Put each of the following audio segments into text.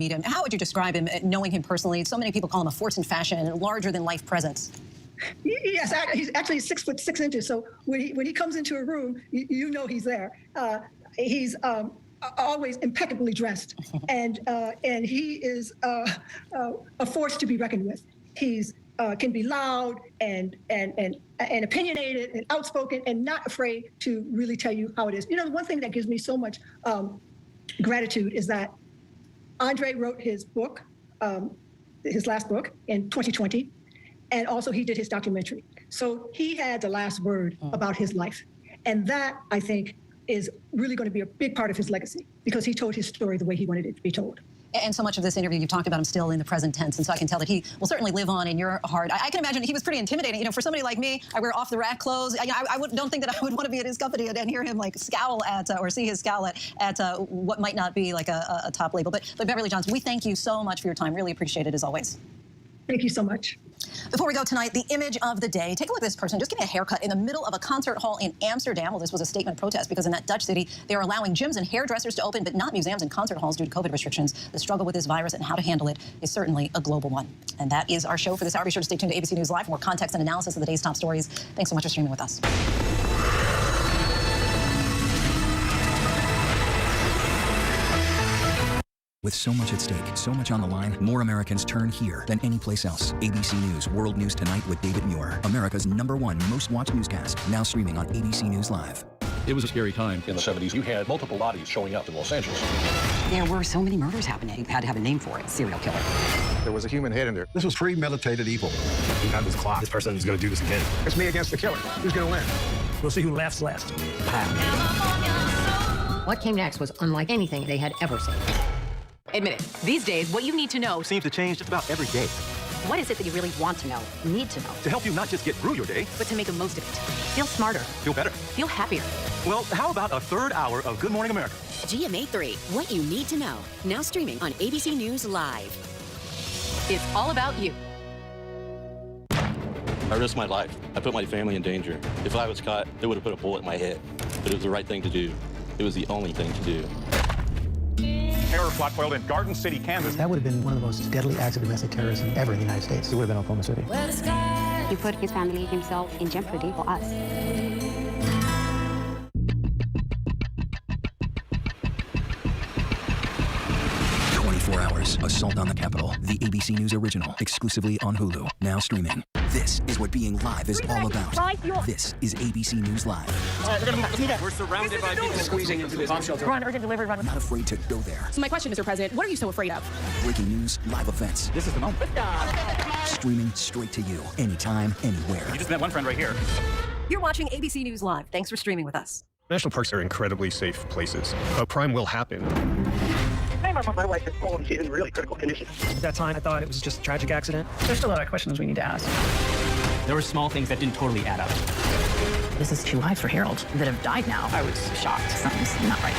Meet him. How would you describe him, knowing him personally? So many people call him a force in fashion and a larger-than-life presence. Yes, he's actually 6'6". So when he comes into a room, you know he's there. He's always impeccably dressed, and he is a force to be reckoned with. He's can be loud and opinionated and outspoken and not afraid to really tell you how it is. You know, the one thing that gives me so much gratitude is that Andre wrote his book, his last book in 2020, and also he did his documentary. So he had the last word about his life. And that, I think, is really going to be a big part of his legacy because he told his story the way he wanted it to be told. And so much of this interview, you've talked about him still in the present tense, and so I can tell that he will certainly live on in your heart. I can imagine he was pretty intimidating. You know, for somebody like me, I wear off-the-rack clothes. Don't think that I would want to be at his company and hear him like scowl at or see his scowl at what might not be like a top label. But Beverly Johnson, we thank you so much for your time. Really appreciate it as always. Thank you so much. Before we go tonight, the image of the day. Take a look at this person just getting a haircut in the middle of a concert hall in Amsterdam. Well, this was a statement of protest because in that Dutch city, they are allowing gyms and hairdressers to open, but not museums and concert halls due to COVID restrictions. The struggle with this virus and how to handle it is certainly a global one. And that is our show for this hour. Be sure to stay tuned to ABC News Live for more context and analysis of the day's top stories. Thanks so much for streaming with us. With so much at stake, so much on the line, more Americans turn here than any place else. ABC News World News Tonight with David Muir, America's #1 most watched newscast, now streaming on ABC News Live. It was a scary time. In the 70s, you had multiple bodies showing up in Los Angeles. There were so many murders happening. You had to have a name for it, serial killer. There was a human head in there. This was premeditated evil. We have this clock. This person's going to do this again. It's me against the killer. Who's going to win? We'll see who laughs last. What came next was unlike anything they had ever seen. Admit it. These days, what you need to know Seems to change just about every day. What is it that you really want to know, need to know, To help you not just get through your day, but to make the most of it? Feel smarter. feel better. Feel happier. Well, how about a third hour of Good Morning America? GMA 3, What You Need to Know. Now streaming on ABC News Live. It's all about you. I risked my life. I put my family in danger. If I was caught, they would have put a bullet in my head. But it was the right thing to do. It was the only thing to do. Terror plot foiled in Garden City, Kansas. That would have been one of the most deadly acts of domestic terrorism ever in the United States. It would have been Oklahoma City. He put his family, himself in jeopardy for us. 24 Hours, Assault on the Capitol, the ABC News original, exclusively on Hulu, now streaming. This is what being live is all about. This is ABC News Live. We're surrounded by people squeezing into this bomb shelter. Run, urgent delivery, run. Not afraid to go there. So my question, Mr. President, what are you so afraid of? Breaking news, live events. This is the moment. Streaming straight to you, anytime, anywhere. You just met one friend right here. You're watching ABC News Live. Thanks for streaming with us. National parks are incredibly safe places. A crime will happen. My wife is cold and she's in really critical condition. At that time, I thought it was just a tragic accident. There's still a lot of questions we need to ask. There were small things that didn't totally add up. This is 2 lives for Harold that have died now. I was shocked. Something's not right.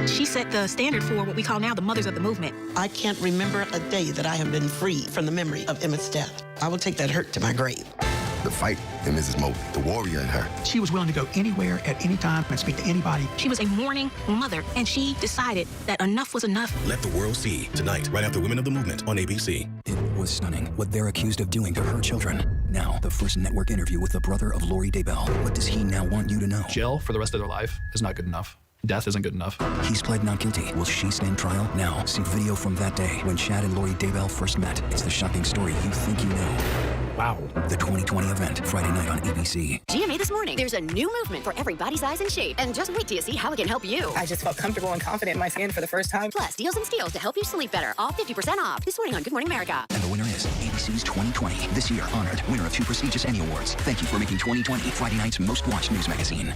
She set the standard for what we call now the mothers of the movement. I can't remember a day that I have been free from the memory of Emmett's death. I will take that hurt to my grave. The fight in Mrs. Mobley, the warrior in her. She was willing to go anywhere at any time and speak to anybody. She was a mourning mother, and she decided that enough was enough. Let the world see tonight, right after Women of the Movement on ABC. It was stunning what they're accused of doing to her children. Now, the first network interview with the brother of Lori Daybell. What does he now want you to know? Jail for the rest of their life is not good enough. Death isn't good enough. He's pled not guilty. Will she stand trial? Now, see video from that day when Chad and Lori Daybell first met. It's the shocking story you think you know. Wow. The 2020 event, Friday night on ABC. GMA This Morning. There's a new movement for every body size and shape. And just wait till you see how it can help you. I just felt comfortable and confident in my skin for the first time. Plus, deals and steals to help you sleep better. All 50% off. This morning on Good Morning America. And the winner is ABC's 2020. This year honored winner of 2 prestigious Emmy Awards. Thank you for making 2020 Friday night's most watched news magazine.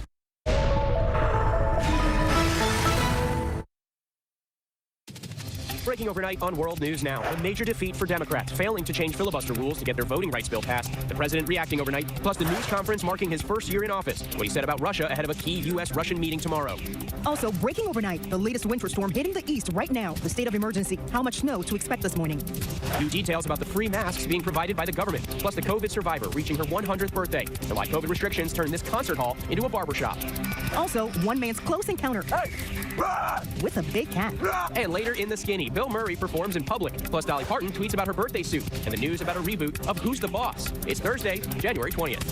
Breaking overnight on World News Now. A major defeat for Democrats, failing to change filibuster rules to get their voting rights bill passed. The president reacting overnight, plus the news conference marking his first year in office. What he said about Russia ahead of a key U.S.-Russian meeting tomorrow. Also, breaking overnight, the latest winter storm hitting the east right now. The state of emergency, how much snow to expect this morning. New details about the free masks being provided by the government, plus the COVID survivor reaching her 100th birthday, and why COVID restrictions turned this concert hall into a barbershop. Also, one man's close encounter with a big cat. And later in The Skinny, Bill Murray performs in public. Plus, Dolly Parton tweets about her birthday suit and the news about a reboot of Who's the Boss. It's Thursday, January 20th.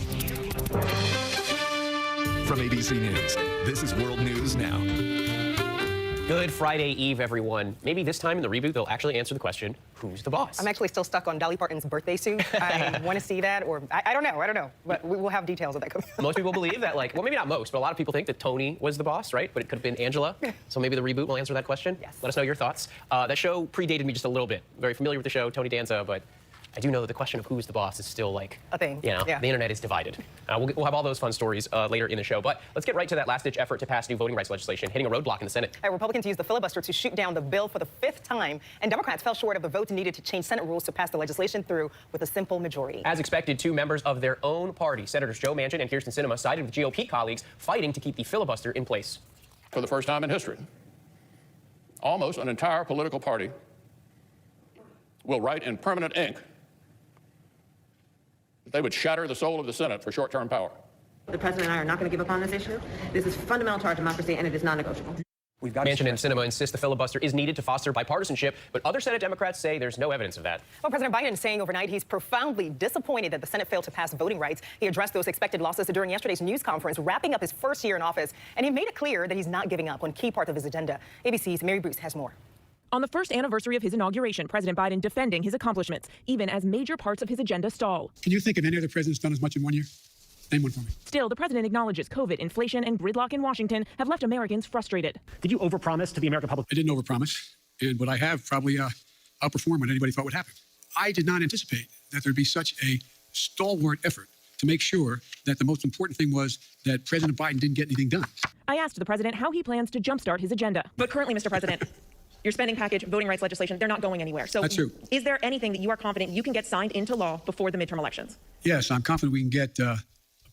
From ABC News, this is World News Now. Good Friday Eve, everyone. Maybe this time in the reboot, they'll actually answer the question, who's the boss? I'm actually still stuck on Dolly Parton's birthday suit. I want to see that, or I don't know. But we will have details of that coming. Most people believe that, like, well, maybe not most, but a lot of people think that Tony was the boss, right? But it could have been Angela. So maybe the reboot will answer that question. Yes. Let us know your thoughts. That show predated me just a little bit. Very familiar with the show, Tony Danza, but I do know that the question of who's the boss is still like a thing. You know, the internet is divided. We'll have all those fun stories later in the show. But let's get right to that last-ditch effort to pass new voting rights legislation, hitting a roadblock in the Senate. Republicans used the filibuster to shoot down the bill for the 5th time, and Democrats fell short of the votes needed to change Senate rules to pass the legislation through with a simple majority. As expected, two members of their own party, Senators Joe Manchin and Kyrsten Sinema, sided with GOP colleagues fighting to keep the filibuster in place. For the first time in history, almost an entire political party will write in permanent ink that they would shatter the soul of the Senate for short-term power. The President and I are not going to give up on this issue. This is fundamental to our democracy, and it is non-negotiable. Manchin and Sinema insist the filibuster is needed to foster bipartisanship, but other Senate Democrats say there's no evidence of that. Well, President Biden is saying overnight he's profoundly disappointed that the Senate failed to pass voting rights. He addressed those expected losses during yesterday's news conference, wrapping up his first year in office, and he made it clear that he's not giving up on key parts of his agenda. ABC's Mary Bruce has more. On the first anniversary of his inauguration, President Biden defending his accomplishments, even as major parts of his agenda stall. Can you think of any other president's done as much in 1 year? Name one for me. Still, the president acknowledges COVID, inflation, and gridlock in Washington have left Americans frustrated. Did you overpromise to the American public? I didn't overpromise, and what I have probably outperformed what anybody thought would happen. I did not anticipate that there'd be such a stalwart effort to make sure that the most important thing was that President Biden didn't get anything done. I asked the president how he plans to jumpstart his agenda. But currently, Mr. President, your spending package, voting rights legislation, they're not going anywhere. So that's true. Is there anything that you are confident you can get signed into law before the midterm elections? Yes, I'm confident we can get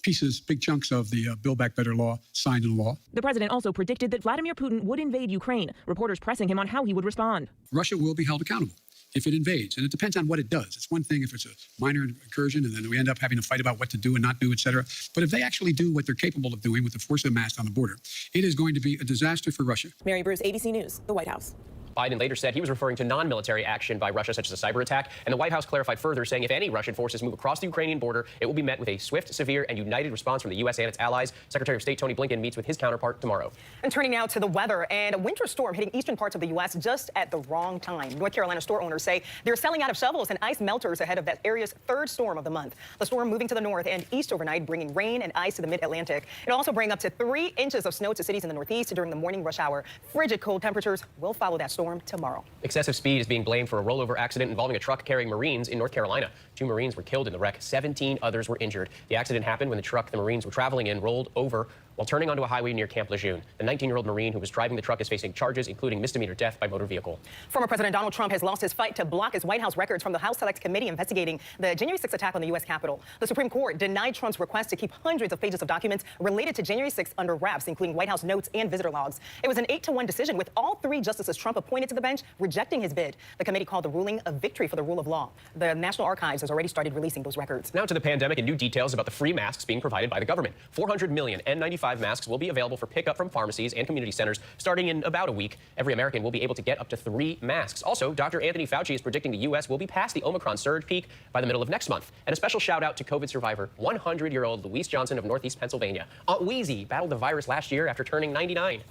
pieces, big chunks of the Build Back Better law signed into law. The president also predicted that Vladimir Putin would invade Ukraine, reporters pressing him on how he would respond. Russia will be held accountable if it invades, and it depends on what it does. It's one thing if it's a minor incursion and then we end up having to fight about what to do and not do, et cetera. But if they actually do what they're capable of doing with the force of mass on the border, it is going to be a disaster for Russia. Mary Bruce, ABC News, the White House. Biden later said he was referring to non-military action by Russia, such as a cyber attack, and the White House clarified further, saying if any Russian forces move across the Ukrainian border, it will be met with a swift, severe, and united response from the U.S. and its allies. Secretary of State Tony Blinken meets with his counterpart tomorrow. And turning now to the weather, and a winter storm hitting eastern parts of the U.S. just at the wrong time. North Carolina store owners say they're selling out of shovels and ice melters ahead of that area's third storm of the month. The storm moving to the north and east overnight, bringing rain and ice to the mid-Atlantic. It'll also bring up to 3 inches of snow to cities in the northeast during the morning rush hour. Frigid cold temperatures will follow that storm tomorrow. Excessive speed is being blamed for a rollover accident involving a truck carrying Marines in North Carolina. 2 Marines were killed in the wreck. 17 others were injured. The accident happened when the truck the Marines were traveling in rolled over while turning onto a highway near Camp Lejeune. The 19-year-old Marine who was driving the truck is facing charges, including misdemeanor death by motor vehicle. Former President Donald Trump has lost his fight to block his White House records from the House Select Committee investigating the January 6th attack on the U.S. Capitol. The Supreme Court denied Trump's request to keep hundreds of pages of documents related to January 6th under wraps, including White House notes and visitor logs. It was an 8-1 decision, with all 3 justices Trump appointed to the bench rejecting his bid. The committee called the ruling a victory for the rule of law. The National Archives has already started releasing those records. Now to the pandemic and new details about the free masks being provided by the government. 400 million N95 masks will be available for pickup from pharmacies and community centers starting in about a week. Every American will be able to get up to 3 masks. Also, Dr. Anthony Fauci is predicting the U.S. will be past the Omicron surge peak by the middle of next month. And a special shout out to COVID survivor, 100-year-old Louise Johnson of Northeast Pennsylvania. Aunt Wheezy battled the virus last year after turning 99.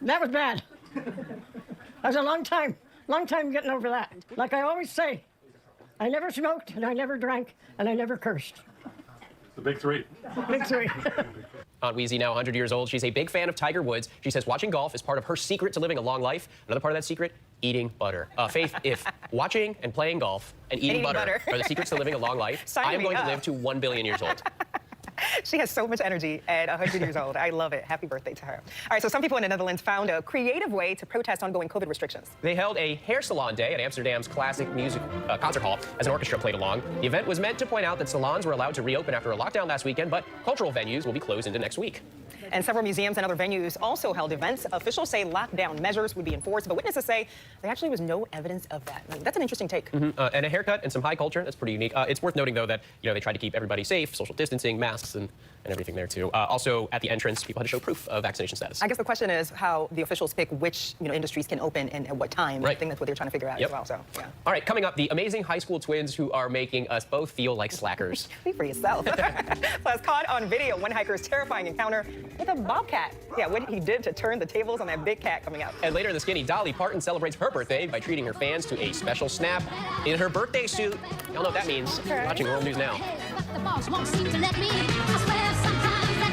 That was bad. That was a long time getting over that. Like I always say, I never smoked, and I never drank, and I never cursed. The big 3. Big 3. Aunt Wheezy, now 100 years old. She's a big fan of Tiger Woods. She says watching golf is part of her secret to living a long life. Another part of that secret, eating butter. Faith, if watching and playing golf and eating butter are the secrets to living a long life, I am going to live to 1 billion years old. She has so much energy at 100 years old. I love it. Happy birthday to her. All right, so some people in the Netherlands found a creative way to protest ongoing COVID restrictions. They held a hair salon day at Amsterdam's classic music concert hall as an orchestra played along. The event was meant to point out that salons were allowed to reopen after a lockdown last weekend, but cultural venues will be closed into next week. And several museums and other venues also held events. Officials say lockdown measures would be enforced, but witnesses say there actually was no evidence of that. That's an interesting take. And a haircut and some high culture, that's pretty unique. It's worth noting, though, that they tried to keep everybody safe, social distancing, masks, masks and everything there too. Also, at the entrance, people had to show proof of vaccination status. I guess the question is how the officials pick which industries can open and at what time. Right. I think that's what they're trying to figure out as well. So, yeah. All right, coming up, the amazing high school twins who are making us both feel like slackers. Speak for yourself. Plus, caught on video, one hiker's terrifying encounter with a bobcat. Yeah, what he did to turn the tables on that big cat coming up. And later in the skinny, Dolly Parton celebrates her birthday by treating her fans to a special snap in her birthday suit. Y'all know what that means. You're watching World News Now. The boss won't seem to let me. I swear sometimes that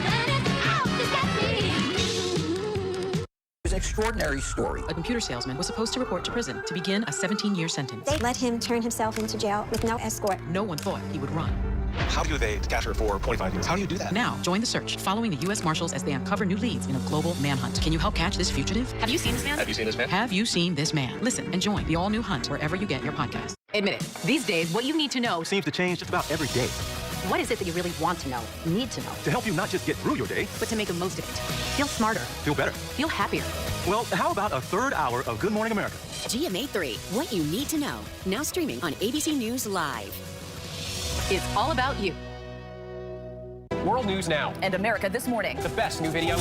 It's an extraordinary story. A computer salesman was supposed to report to prison to begin a 17-year sentence. They let him turn himself into jail with no escort. No one thought he would run. How do they capture for 25 years? How do you do that? Now, join the search, following the U.S. Marshals as they uncover new leads in a global manhunt. Can you help catch this fugitive? Have you seen this man? Have you seen this man? Have you seen this man? Listen and join the all-new hunt wherever you get your podcast. Admit it. These days, what you need to know Seems to change just about every day. What is it that you really want to know, need to know, To help you not just get through your day, but to make the most of it? Feel smarter. feel better. Feel happier. Well, how about a third hour of Good Morning America? GMA 3, What You Need to Know. Now streaming on ABC News Live. It's all about you. World News Now. And America This Morning. The best new video.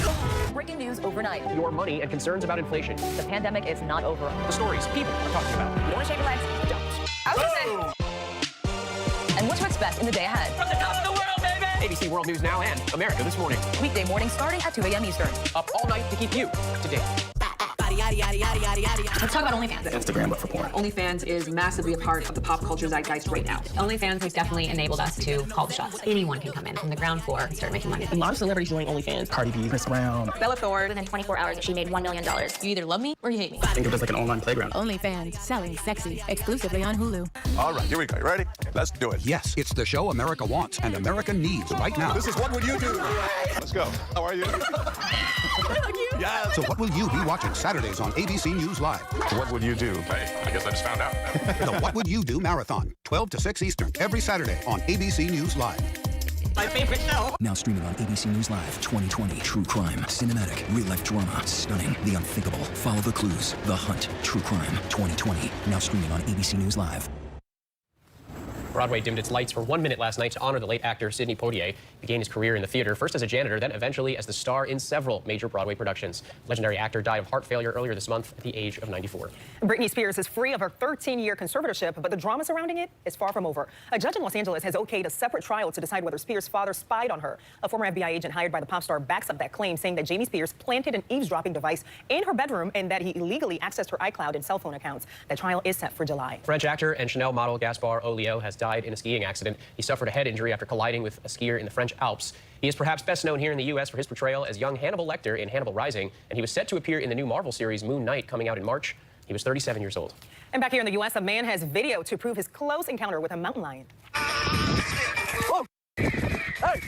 Breaking news overnight. Your money and concerns about inflation. The pandemic is not over. The stories people are talking about. You want to shake your legs? Don't. I was gonna say. And what to expect in the day ahead. From the top of the world, baby! ABC World News Now and America This Morning. Weekday morning starting at 2 a.m. Eastern. Up all night to keep you up to date. Let's talk about OnlyFans. Instagram, but for porn. OnlyFans is massively a part of the pop culture zeitgeist right now. OnlyFans has definitely enabled us to call the shots. Anyone can come in from the ground floor and start making money. A lot of celebrities doing OnlyFans. Cardi B, Chris Brown. Bella Thorne. Within 24 hours, she made $1 million. You either love me or you hate me. Think of it as like an online playground. OnlyFans, selling sexy, exclusively on Hulu. All right, here we go. You ready? Let's do it. Yes, it's the show America wants and America needs right now. This is What Would You Do? Let's go. How are you? Yeah. So what will you be watching Saturdays on ABC News Live? What would you do? I guess I just found out. The What Would You Do Marathon, 12 to 6 Eastern, every Saturday on ABC News Live. My favorite show. Now streaming on ABC News Live 2020. True crime, cinematic, real-life drama, stunning, the unthinkable. Follow the clues. The Hunt. True crime 2020. Now streaming on ABC News Live. Broadway dimmed its lights for 1 minute last night to honor the late actor Sidney Poitier. He began his career in the theater, first as a janitor, then eventually as the star in several major Broadway productions. Legendary actor died of heart failure earlier this month at the age of 94. Britney Spears is free of her 13-year conservatorship, but the drama surrounding it is far from over. A judge in Los Angeles has okayed a separate trial to decide whether Spears' father spied on her. A former FBI agent hired by the pop star backs up that claim, saying that Jamie Spears planted an eavesdropping device in her bedroom and that he illegally accessed her iCloud and cell phone accounts. The trial is set for July. French actor and Chanel model Gaspar Olio has died in a skiing accident. He suffered a head injury after colliding with a skier in the French Alps. He is perhaps best known here in the U.S. for his portrayal as young Hannibal Lecter in Hannibal Rising, and he was set to appear in the new Marvel series Moon Knight coming out in March. He was 37 years old. And back here in the U.S., a man has video to prove his close encounter with a mountain lion. Whoa. Hey.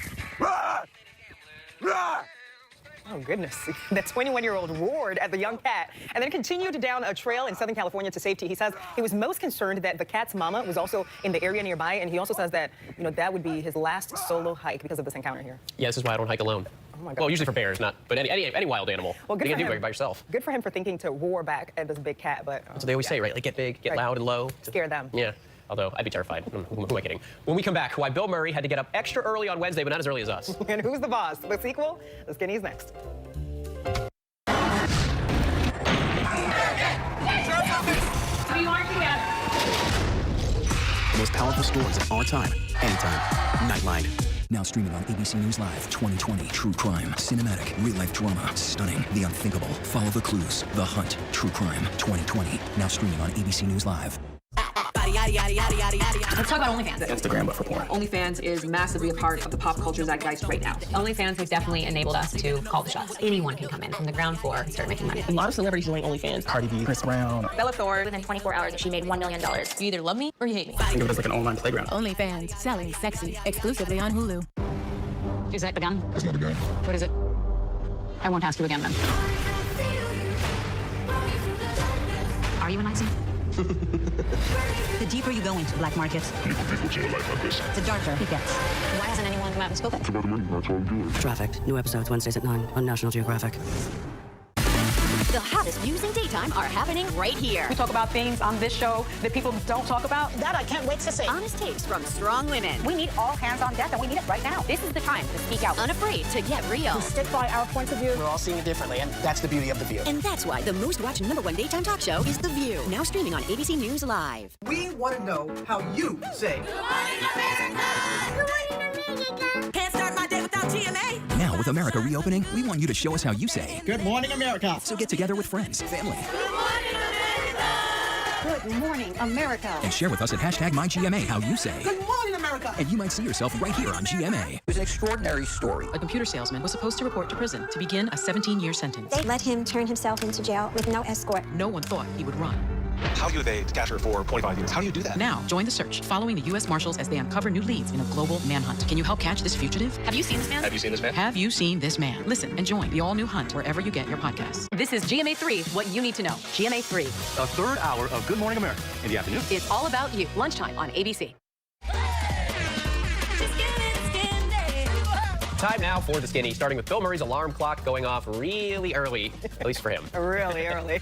Oh, goodness. The 21-year-old roared at the young cat and then continued down a trail in Southern California to safety. He says he was most concerned that the cat's mama was also in the area nearby, and he also says that, that would be his last solo hike because of this encounter here. Yeah, this is why I don't hike alone. Oh my God. Well, usually for bears, not, but any wild animal. Well, good you for can do him. it by yourself. Good for him for thinking to roar back at this big cat, but... That's what they always say, right? Like, get big, get loud and low. Scare them. Yeah. Although, I'd be terrified. Who am I kidding? When we come back, why Bill Murray had to get up extra early on Wednesday, but not as early as us. And who's the boss? The sequel? The Skinny's next. Most powerful stories of our time, anytime. Nightline. Now streaming on ABC News Live 2020. True crime, cinematic, real-life drama, stunning, the unthinkable. Follow the clues. The Hunt. True crime 2020. Now streaming on ABC News Live. Let's talk about OnlyFans. Instagram, but for porn. OnlyFans is massively a part of the pop culture zeitgeist right now. OnlyFans has definitely enabled us to call the shots. Anyone can come in from the ground floor and start making money. A lot of celebrities doing OnlyFans. Cardi B, Chris Brown. Bella Thorne. Within 24 hours, she made $1 million. You either love me or you hate me. Think of it as like an online playground. OnlyFans, selling sexy, exclusively on Hulu. Is that the gun? That's not a gun. What is it? I won't ask you again then. Are you a Nazi? The deeper you go into black markets, the darker it gets. Why hasn't anyone come out and spoken? That's all I'm doing. Trafficked. New episodes Wednesdays at 9 on National Geographic. The The hottest news in daytime are happening right here. We talk about things on this show that people don't talk about. That I can't wait to see. Honest takes from strong women. We need all hands on deck, and we need it right now. This is the time to speak out. Unafraid to get real. To stick by our points of view. We're all seeing it differently, and that's the beauty of The View. And that's why the most watched #1 daytime talk show is The View. Now streaming on ABC News Live. We want to know how you say. Good morning, America! Good morning, America! Can't start my day without GMA. Now, with America reopening, we want you to show us how you say. Good morning, America. So get together with friends, family, Good morning, America! Good morning, America. and share with us at #MyGMA how you say. Good morning, America. And you might see yourself right here on GMA. It was an extraordinary story. A computer salesman was supposed to report to prison to begin a 17-year sentence. They let him turn himself into jail with no escort. No one thought he would run. How do you evade capture for 25 years? How do you do that? Now, join the search, following the U.S. Marshals as they uncover new leads in a global manhunt. Can you help catch this fugitive? Have you seen this man? Have you seen this man? Have you seen this man? Listen and join the all-new hunt wherever you get your podcasts. This is GMA3, what you need to know. GMA3. A third hour of Good Morning America in the afternoon. It's all about you. Lunchtime on ABC. Time now for the skinny, starting with Bill Murray's alarm clock going off really early, at least for him. Really early.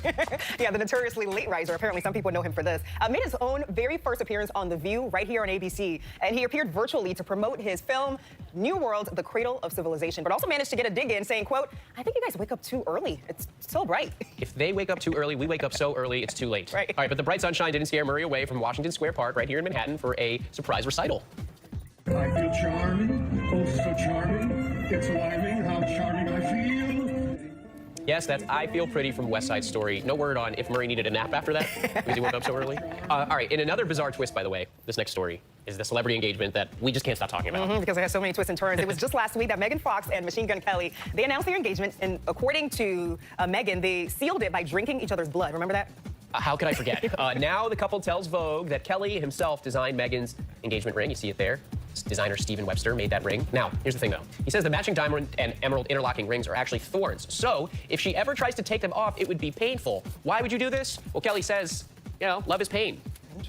Yeah, the notoriously late riser, apparently some people know him for this, made his own very first appearance on The View right here on ABC. And he appeared virtually to promote his film, New World, The Cradle of Civilization, but also managed to get a dig in saying, quote, I think you guys wake up too early. It's so bright. If they wake up too early, we wake up so early, it's too late. Right. All right, but the bright sunshine didn't scare Murray away from Washington Square Park right here in Manhattan for a surprise recital. I feel charming, oh so charming. It's alarming how charming I feel. Yes, that's I Feel Pretty from West Side Story. No word on if Murray needed a nap after that because he woke up so early. All right, in another bizarre twist, by the way, this next story is the celebrity engagement that we just can't stop talking about. Because it has so many twists and turns. It was just last week that Megan Fox and Machine Gun Kelly, they announced their engagement, and according to Megan, they sealed it by drinking each other's blood. Remember that? How could I forget? Now the couple tells Vogue that Kelly himself designed Megan's engagement ring. You see it there. Designer Stephen Webster made that ring. Now, here's the thing, though. He says the matching diamond and emerald interlocking rings are actually thorns. So if she ever tries to take them off, it would be painful. Why would you do this? Well, Kelly says, you know, love is pain.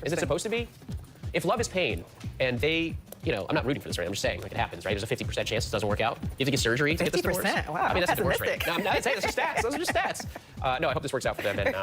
Is it supposed to be? If love is pain, and they, you know, I'm not rooting for this, right? I'm just saying, like, it happens, right? There's a 50% chance it doesn't work out. You have to get surgery to get this divorce. 50%? Wow, I mean, that's the divorce rate. pessimistic. No, I'm not saying, those are stats. Those are just stats. No, I hope this works out for them. And,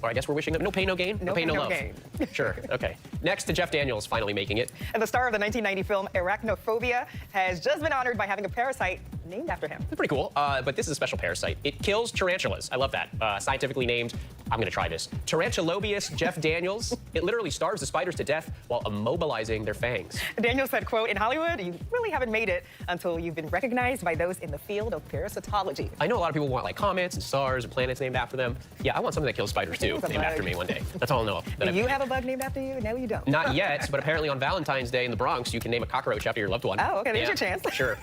or I guess we're wishing them no pain, no gain. No pain, no love. gain. Sure, okay. Next to Jeff Daniels finally making it. And the star of the 1990 film Arachnophobia has just been honored by having a parasite named after him. It's pretty cool, but this is a special parasite. It kills tarantulas. I love that. Scientifically named, I'm gonna try this, Tarantulobius Jeff Daniels. It literally starves the spiders to death while immobilizing their fangs. Daniels said, quote, in Hollywood, you really haven't made it until you've been recognized by those in the field of parasitology. I know a lot of people want like comets and stars and planets named after them. Yeah, I want something that kills spiders too, named after me one day. That's all I know. Do you have a bug named after you? No, you don't. Not yet, but apparently on Valentine's Day in the Bronx, you can name a cockroach after your loved one. Oh, okay, there's your chance. Sure.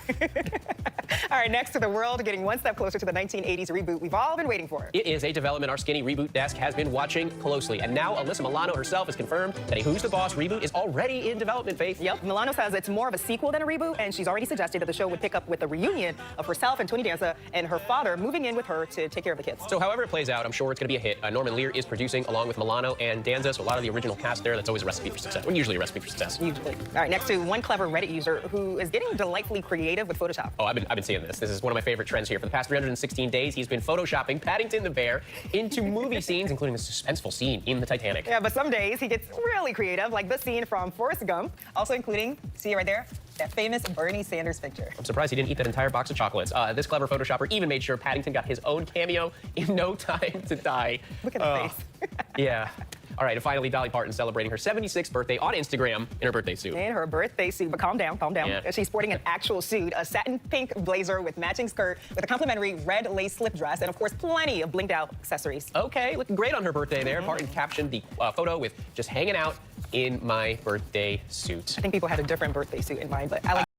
All right, next to the world getting one step closer to the 1980s reboot we've all been waiting for. It is a development our skinny reboot desk has been watching closely. And now Alyssa Milano herself has confirmed that a Who's the Boss reboot is already in development, Faith. Yep, Milano says it's more of a sequel than a reboot, and she's already suggested that the show would pick up with a reunion of herself and Tony Danza and her father moving in with her to take care of the kids. So however it plays out, I'm sure it's going to be a hit. Norman Lear is producing along with Milano and Danza, so a lot of the original cast there. That's always a recipe for success. Or usually a recipe for success. Usually. All right, next to one clever Reddit user who is getting delightfully creative with Photoshop. Oh, I've been seeing this. This is one of my favorite trends here. For the past 316 days, he's been photoshopping Paddington the bear into movie scenes, including a suspenseful scene in the Titanic. Yeah, but some days he gets really creative, like this scene from Forrest Gump, also including, see right there, that famous Bernie Sanders picture. I'm surprised he didn't eat that entire box of chocolates. This clever photoshopper even made sure Paddington got his own cameo in No Time to Die. Look at the face. Yeah. All right, and finally, Dolly Parton celebrating her 76th birthday on Instagram in her birthday suit. In her birthday suit, but calm down, calm down. Yeah. She's sporting an actual suit, a satin pink blazer with matching skirt, with a complimentary red lace slip dress, and of course, plenty of blinged out accessories. Okay, looking great on her birthday there. Parton captioned the photo with just hanging out in my birthday suit. I think people had a different birthday suit in mind, but I like